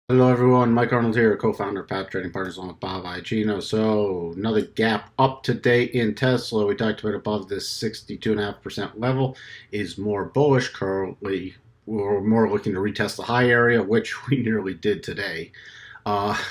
Hello everyone, Mike Arnold here, co-founder of Path Trading Partners along with Bob Iacino. So another gap up today in Tesla. We talked about above this 62.5% level is more bullish currently. We're more looking to retest the high area, which we nearly did today. Uh,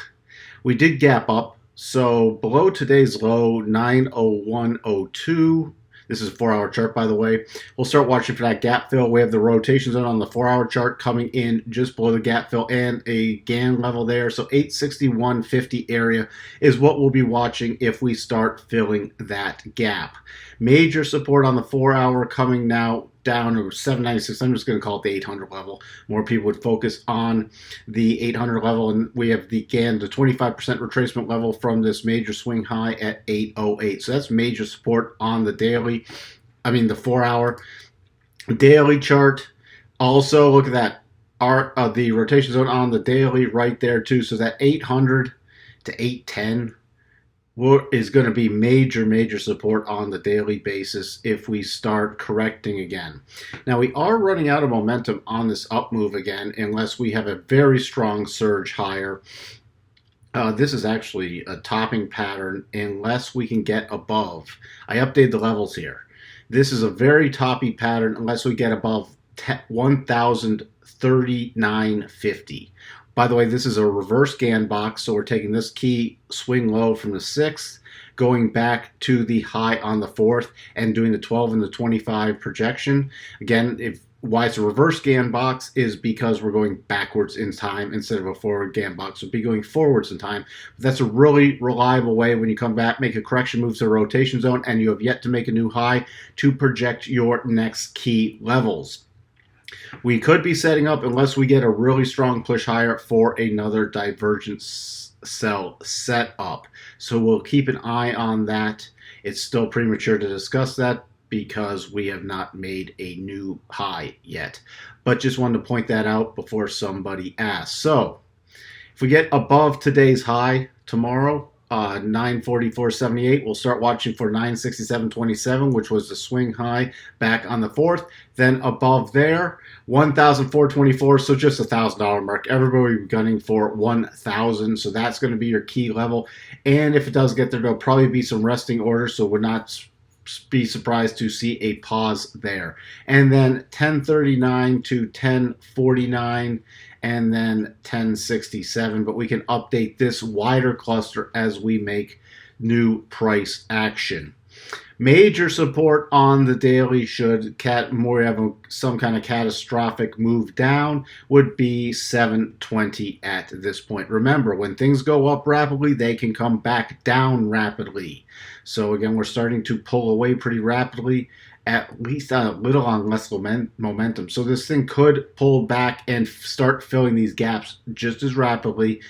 we did gap up. So below today's low, 901.02. This is a 4-hour chart, by the way. We'll start watching for that gap fill. We have the rotation zone on the 4-hour chart coming in just below the gap fill and a GAN level there. So 861.50 area is what we'll be watching if we start filling that gap. Major support on the 4-hour coming now down to 796. I'm just going to call it the 800 level. More people would focus on the 800 level, and we have the GAN, the 25% retracement level from this major swing high at 808. So that's major support on the daily. The 4-hour daily chart. Also, look at that. The rotation zone on the daily right there too. So that 800 to 810 is going to be major support on the daily basis if we start correcting again. Now, we are running out of momentum on this up move again unless we have a very strong surge higher. This is actually a topping pattern unless we can get above. I updated the levels here. This is a very toppy pattern unless we get above 1,039.50. By the way, this is a reverse GAN box, so we're taking this key swing low from the 6th, going back to the high on the 4th, and doing the 12 and the 25 projection. Again, why it's a reverse GAN box is because we're going backwards in time instead of a forward GAN box. So we'll be going forwards in time. But that's a really reliable way when you come back, make a correction move to the rotation zone, and you have yet to make a new high to project your next key levels. We could be setting up, unless we get a really strong push higher, for another divergence sell setup. So we'll keep an eye on that. It's still premature to discuss that because we have not made a new high yet. But just wanted to point that out before somebody asks. So if we get above today's high tomorrow, 944.78, we'll start watching for 967.27, which was the swing high back on the 4th. Then above there, 1,424, so just $1,000 mark. Everybody gunning for 1,000, so that's going to be your key level. And if it does get there, there'll probably be some resting orders, so would not be surprised to see a pause there. And then 1039 to 1049, and then 1067, but we can update this wider cluster as we make new price action. Major support on the daily, should more have some kind of catastrophic move down, would be 720 at this point. Remember, when things go up rapidly, they can come back down rapidly. So again, we're starting to pull away pretty rapidly, at least a little on less momentum. So this thing could pull back and start filling these gaps just as rapidly.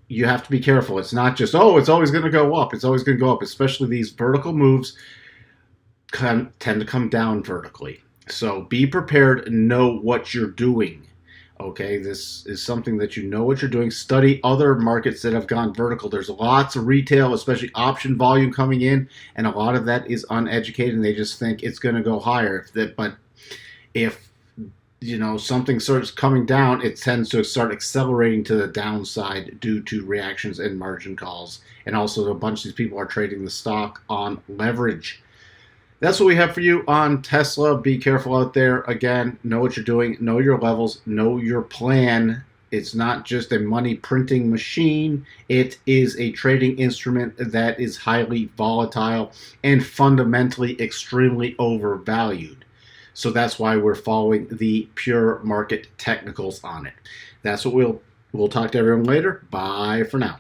You have to be careful. It's not just, oh, it's always going to go up. It's always going to go up, especially these vertical moves tend to come down vertically. So be prepared and know what you're doing. Okay, this is something that you know what you're doing. Study other markets that have gone vertical. There's lots of retail, especially option volume coming in, and a lot of that is uneducated, and they just think it's going to go higher. But if something starts coming down, it tends to start accelerating to the downside due to reactions and margin calls. And also a bunch of these people are trading the stock on leverage. That's what we have for you on Tesla. Be careful out there. Again, know what you're doing, know your levels, know your plan. It's not just a money printing machine. It is a trading instrument that is highly volatile and fundamentally extremely overvalued. So that's why we're following the pure market technicals on it. That's what we'll talk to everyone later. Bye for now.